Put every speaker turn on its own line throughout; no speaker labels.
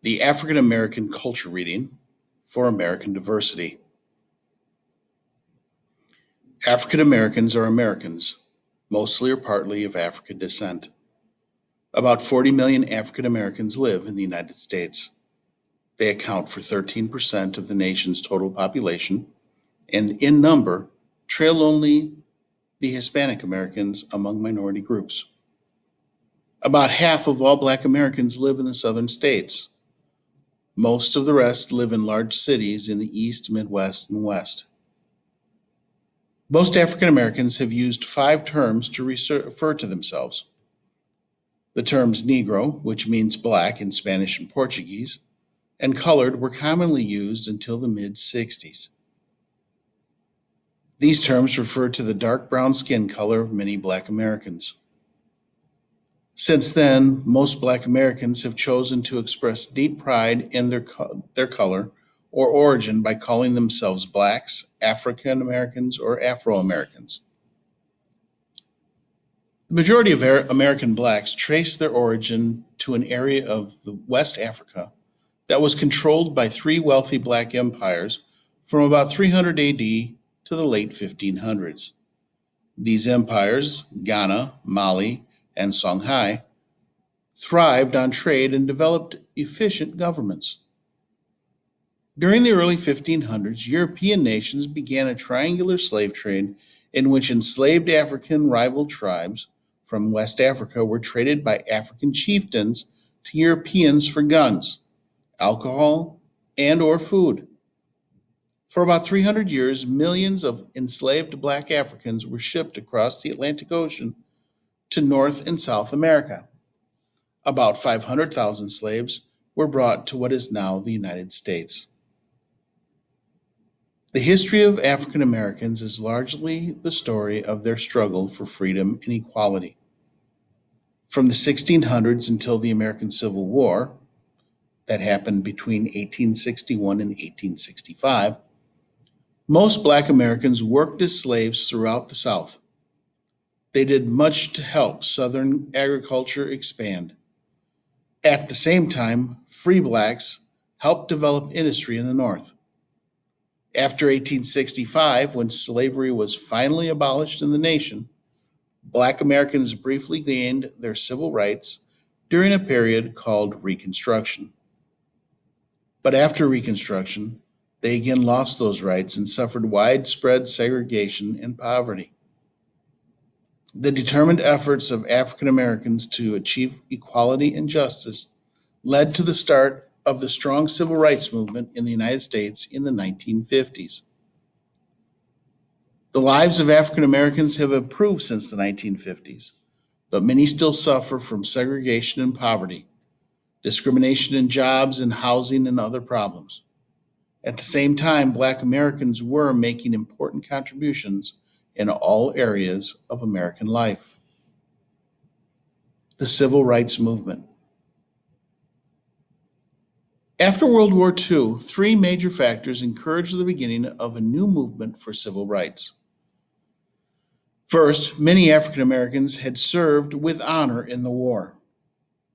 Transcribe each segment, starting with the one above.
The African American Culture Reading for American Diversity. African Americans are Americans, mostly or partly of African descent. About 40 million African Americans live in the United States. They account for 13% of the nation's total population, and in number, trail only the Hispanic Americans among minority groups. About half of all Black Americans live in the southern states. Most of the rest live in large cities in the East, Midwest, and West. Most African Americans have used five terms to refer to themselves. The terms Negro, which means black in Spanish and Portuguese, and colored were commonly used until the mid 60s. These terms refer to the dark brown skin color of many Black Americans. Since then, most Black Americans have chosen to express deep pride in their color or origin by calling themselves Blacks, African Americans, or Afro Americans. The majority of American Blacks trace their origin to an area of the West Africa that was controlled by three wealthy Black empires from about 300 AD to the late 1500s. These empires, Ghana, Mali, and Songhai, thrived on trade and developed efficient governments. During the early 1500s, European nations began a triangular slave trade in which enslaved African rival tribes from West Africa were traded by African chieftains to Europeans for guns, alcohol, and or food. For about 300 years, millions of enslaved Black Africans were shipped across the Atlantic Ocean to North and South America. About 500,000 slaves were brought to what is now the United States. The history of African Americans is largely the story of their struggle for freedom and equality. From the 1600s until the American Civil War, that happened between 1861 and 1865, most Black Americans worked as slaves throughout the South. They did much to help Southern agriculture expand. At the same time, free Blacks helped develop industry in the North. After 1865, when slavery was finally abolished in the nation, Black Americans briefly gained their civil rights during a period called Reconstruction. But after Reconstruction, they again lost those rights and suffered widespread segregation and poverty. The determined efforts of African Americans to achieve equality and justice led to the start of the strong civil rights movement in the United States in the 1950s. The lives of African Americans have improved since the 1950s, but many still suffer from segregation and poverty, discrimination in jobs and housing, and other problems. At the same time, Black Americans were making important contributions in all areas of American life. The Civil Rights Movement. After World War II, three major factors encouraged the beginning of a new movement for civil rights. First, many African Americans had served with honor in the war.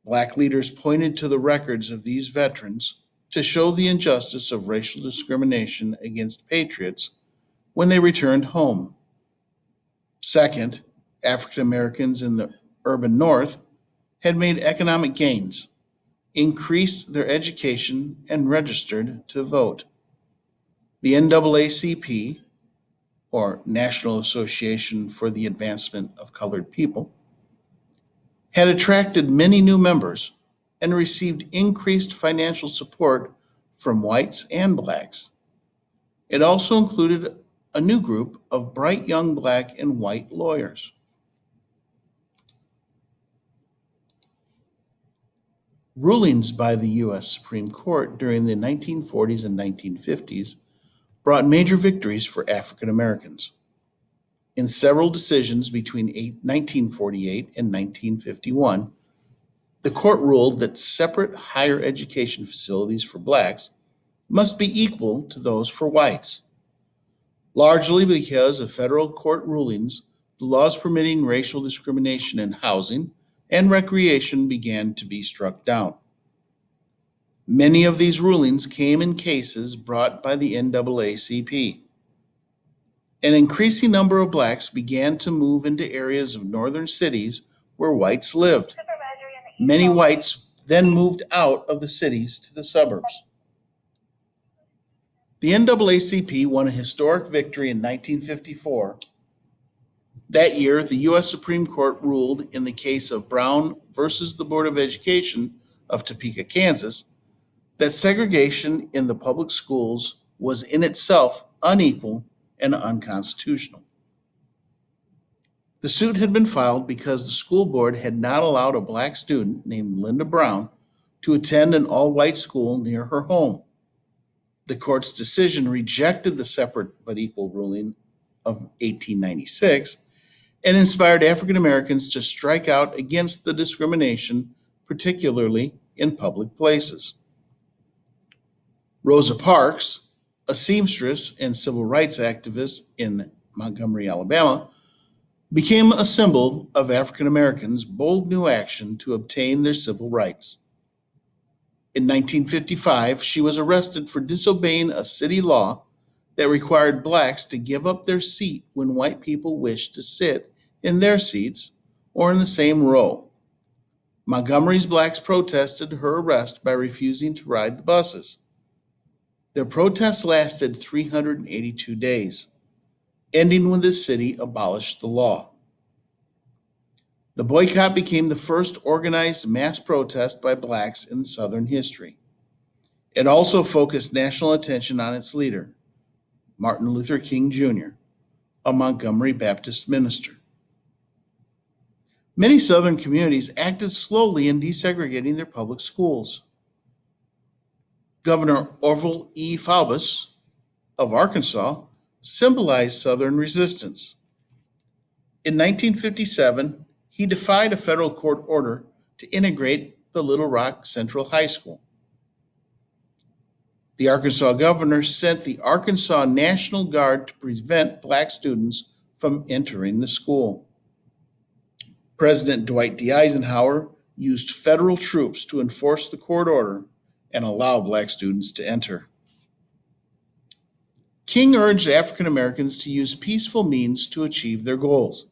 Black leaders pointed to the records of these veterans to show the injustice of racial discrimination against patriots when they returned home. Second, African Americans in the urban North had made economic gains, increased their education, and registered to vote. The NAACP, or National Association for the Advancement of Colored People, had attracted many new members and received increased financial support from whites and blacks. It also included a new group of bright young Black and white lawyers. Rulings by the U.S. Supreme Court during the 1940s and 1950s brought major victories for African Americans. In several decisions between 1948 and 1951, the court ruled that separate higher education facilities for blacks must be equal to those for whites. Largely because of federal court rulings, the laws permitting racial discrimination in housing and recreation began to be struck down. Many of these rulings came in cases brought by the NAACP. An increasing number of blacks began to move into areas of northern cities where whites lived. Many whites then moved out of the cities to the suburbs. The NAACP won a historic victory in 1954. That year, the U.S. Supreme Court ruled in the case of Brown versus the Board of Education of Topeka, Kansas, that segregation in the public schools was in itself unequal and unconstitutional. The suit had been filed because the school board had not allowed a black student named Linda Brown to attend an all white school near her home. The court's decision rejected the separate but equal ruling of 1896 and inspired African Americans to strike out against the discrimination, particularly in public places. Rosa Parks, a seamstress and civil rights activist in Montgomery, Alabama, became a symbol of African Americans' bold new action to obtain their civil rights. In 1955, she was arrested for disobeying a city law that required blacks to give up their seat when white people wished to sit in their seats or in the same row. Montgomery's blacks protested her arrest by refusing to ride the buses. Their protests lasted 382 days, ending when the city abolished the law. The boycott became the first organized mass protest by blacks in Southern history. It also focused national attention on its leader, Martin Luther King Jr., a Montgomery Baptist minister. Many Southern communities acted slowly in desegregating their public schools. Governor Orville E. Faubus of Arkansas symbolized Southern resistance. In 1957, he defied a federal court order to integrate the Little Rock Central High School. The Arkansas governor sent the Arkansas National Guard to prevent black students from entering the school. President Dwight D. Eisenhower used federal troops to enforce the court order and allow black students to enter. King urged African Americans to use peaceful means to achieve their goals.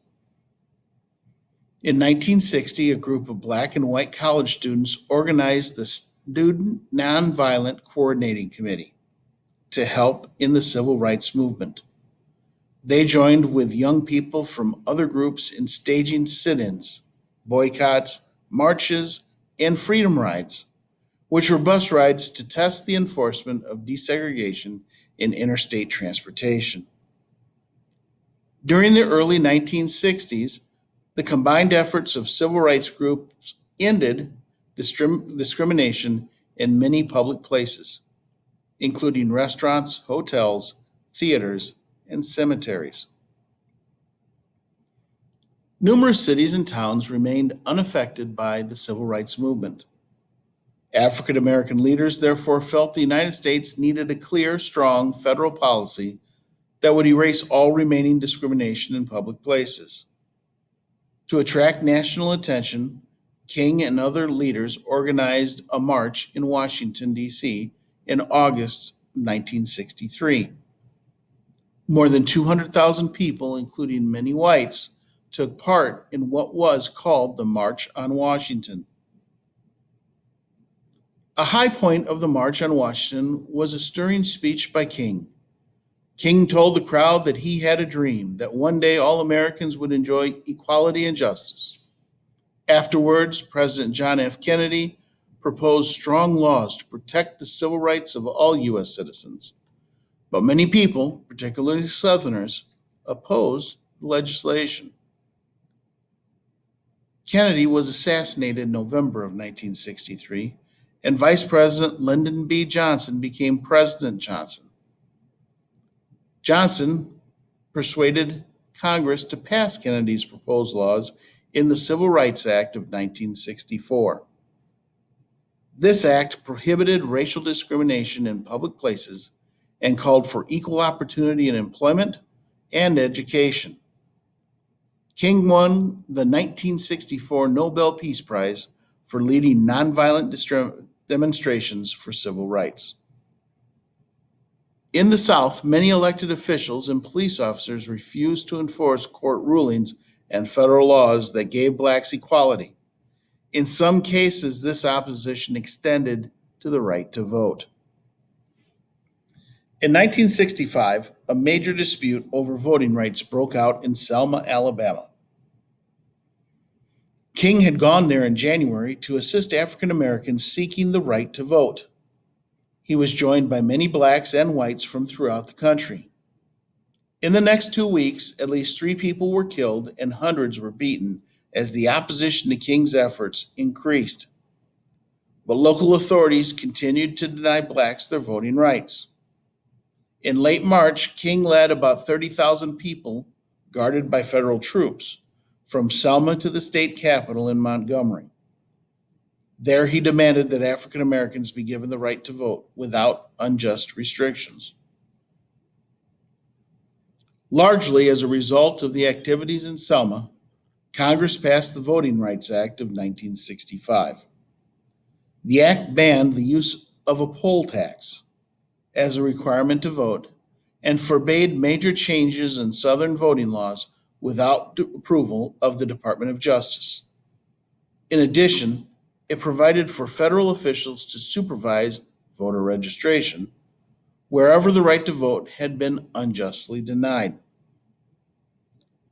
In 1960, a group of black and white college students organized the Student Nonviolent Coordinating Committee to help in the civil rights movement. They joined with young people from other groups in staging sit ins, boycotts, marches, and freedom rides, which were bus rides to test the enforcement of desegregation in interstate transportation. During the early 1960s, the combined efforts of civil rights groups ended discrimination in many public places, including restaurants, hotels, theaters, and cemeteries. Numerous cities and towns remained unaffected by the civil rights movement. African American leaders therefore felt the United States needed a clear, strong federal policy that would erase all remaining discrimination in public places. To attract national attention, King and other leaders organized a march in Washington, D.C. in August 1963. More than 200,000 people, including many whites, took part in what was called the March on Washington. A high point of the March on Washington was a stirring speech by King. King told the crowd that he had a dream that one day all Americans would enjoy equality and justice. Afterwards, President John F. Kennedy proposed strong laws to protect the civil rights of all U.S. citizens. But many people, particularly Southerners, opposed the legislation. Kennedy was assassinated in November of 1963, and Vice President Lyndon B. Johnson became President Johnson. Johnson persuaded Congress to pass Kennedy's proposed laws in the Civil Rights Act of 1964. This act prohibited racial discrimination in public places and called for equal opportunity in employment and education. King won the 1964 Nobel Peace Prize for leading nonviolent demonstrations for civil rights. In the South, many elected officials and police officers refused to enforce court rulings and federal laws that gave blacks equality. In some cases, this opposition extended to the right to vote. In 1965, a major dispute over voting rights broke out in Selma, Alabama. King had gone there in January to assist African Americans seeking the right to vote. He was joined by many blacks and whites from throughout the country. In the next 2 weeks, at least 3 people were killed and hundreds were beaten as the opposition to King's efforts increased. But local authorities continued to deny blacks their voting rights. In late March, King led about 30,000 people, guarded by federal troops, from Selma to the state capitol in Montgomery. There, he demanded that African Americans be given the right to vote without unjust restrictions. Largely as a result of the activities in Selma, Congress passed the Voting Rights Act of 1965. The act banned the use of a poll tax as a requirement to vote and forbade major changes in Southern voting laws without approval of the Department of Justice. In addition, it provided for federal officials to supervise voter registration wherever the right to vote had been unjustly denied.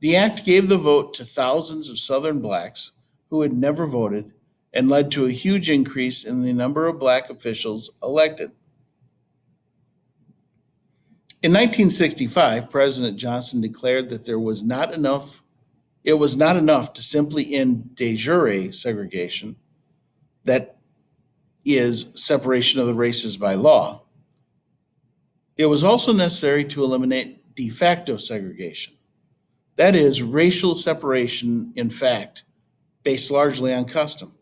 The act gave the vote to thousands of Southern blacks who had never voted and led to a huge increase in the number of black officials elected. In 1965, President Johnson declared that it was not enough to simply end de jure segregation, that is, separation of the races by law. It was also necessary to eliminate de facto segregation, that is, racial separation in fact, based largely on custom.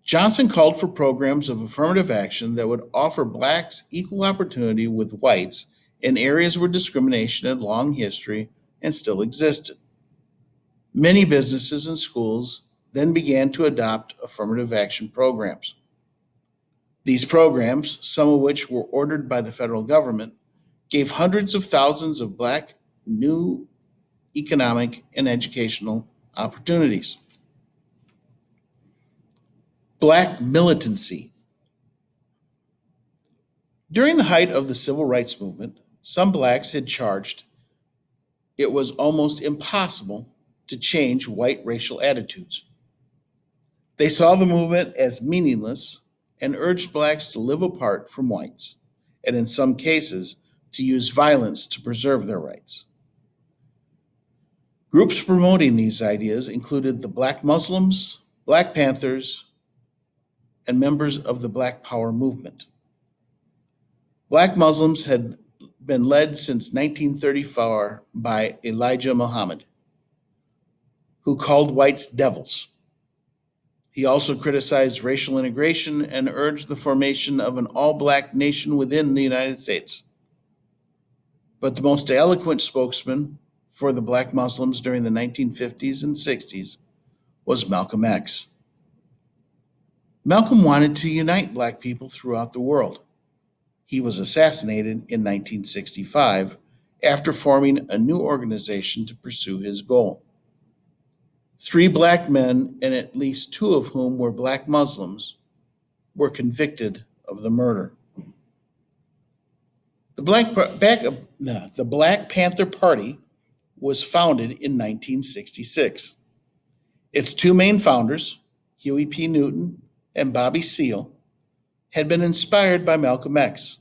Johnson called for programs of affirmative action that would offer blacks equal opportunity with whites in areas where discrimination had long history and still existed. Many businesses and schools then began to adopt affirmative action programs. These programs, some of which were ordered by the federal government, gave hundreds of thousands of black new economic and educational opportunities. Black militancy. During the height of the civil rights movement, some blacks had charged it was almost impossible to change white racial attitudes. They saw the movement as meaningless and urged blacks to live apart from whites, and in some cases, to use violence to preserve their rights. Groups promoting these ideas included the Black Muslims, Black Panthers, and members of the Black Power movement. Black Muslims had been led since 1934 by Elijah Muhammad, who called whites devils. He also criticized racial integration and urged the formation of an all black nation within the United States. But the most eloquent spokesman for the black Muslims during the 1950s and 60s was Malcolm X. Malcolm wanted to unite black people throughout the world. He was assassinated in 1965 after forming a new organization to pursue his goal. 3 black men, and at least 2 of whom were black Muslims, were convicted of the murder. The Black Panther Party was founded in 1966. Its 2 main founders, Huey P. Newton and Bobby Seale, had been inspired by Malcolm X.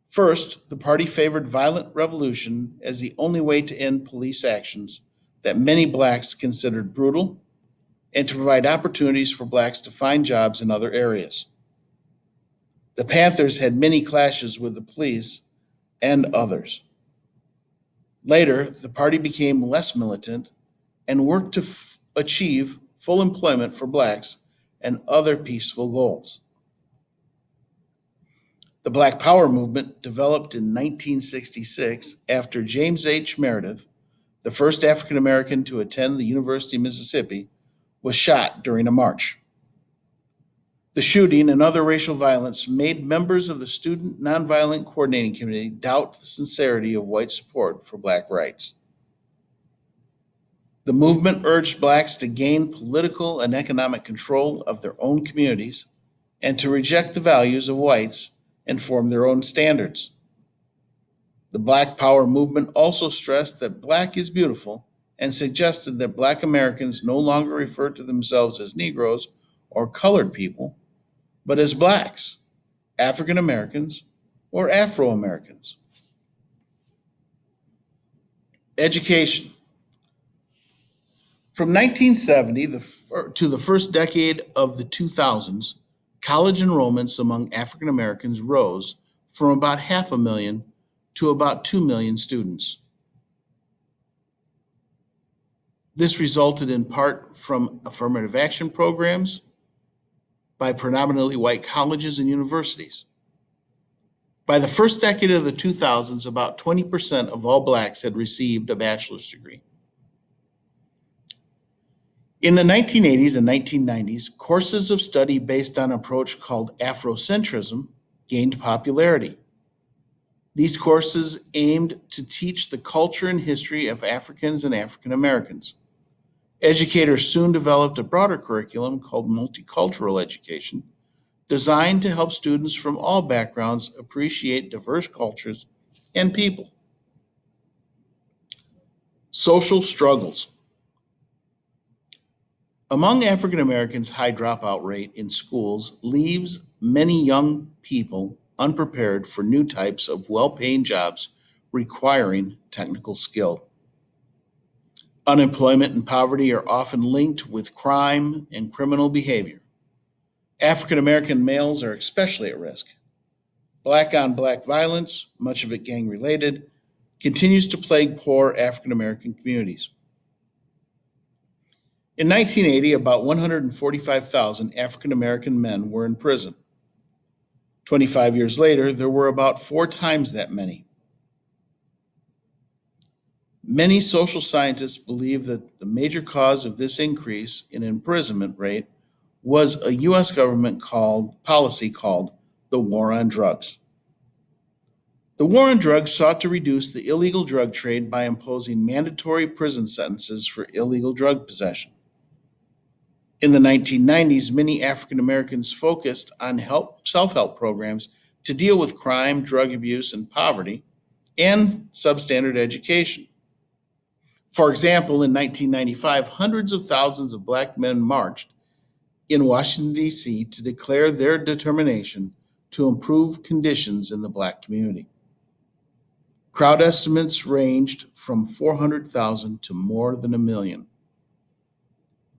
First, the party favored violent revolution as the only way to end police actions that many blacks considered brutal and to provide opportunities for blacks to find jobs in other areas. The Panthers had many clashes with the police and others. Later, the party became less militant and worked to achieve full employment for blacks and other peaceful goals. The Black Power movement developed in 1966 after James H. Meredith, the first African American to attend the University of Mississippi, was shot during a march. The shooting and other racial violence made members of the Student Nonviolent Coordinating Committee doubt the sincerity of white support for Black rights. The movement urged Blacks to gain political and economic control of their own communities and to reject the values of whites and form their own standards. The Black Power movement also stressed that Black is beautiful and suggested that Black Americans no longer refer to themselves as Negroes or colored people, but as Blacks, African Americans, or Afro Americans. Education. From 1970 to the first decade of the 2000s, college enrollments among African Americans rose from about half a million to about 2 million students. This resulted in part from affirmative action programs by predominantly white colleges and universities. By the first decade of the 2000s, about 20% of all Blacks had received a bachelor's degree. In the 1980s and 1990s, courses of study based on an approach called Afrocentrism gained popularity. These courses aimed to teach the culture and history of Africans and African Americans. Educators soon developed a broader curriculum called multicultural education, designed to help students from all backgrounds appreciate diverse cultures and people. Social struggles. Among African Americans, high dropout rate in schools leaves many young people unprepared for new types of well-paying jobs requiring technical skill. Unemployment and poverty are often linked with crime and criminal behavior. African American males are especially at risk. Black on black violence, much of it gang related, continues to plague poor African American communities. In 1980, about 145,000 African American men were in prison. 25 years later, there were about 4 times that many. Many social scientists believe that the major cause of this increase in imprisonment rate was a US government policy called the War on Drugs. The war on drugs sought to reduce the illegal drug trade by imposing mandatory prison sentences for illegal drug possession. In the 1990s, many African Americans focused on self-help programs to deal with crime, drug abuse, and poverty, and substandard education. For example, in 1995, hundreds of thousands of black men marched in Washington, D.C. to declare their determination to improve conditions in the black community. Crowd estimates ranged from 400,000 to more than a million.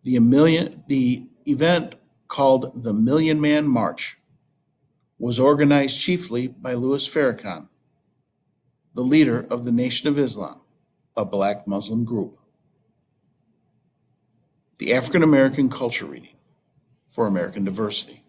The event, called the Million Man March, was organized chiefly by Louis Farrakhan, the leader of the Nation of Islam, a black Muslim group. The African American Culture Reading for American Diversity.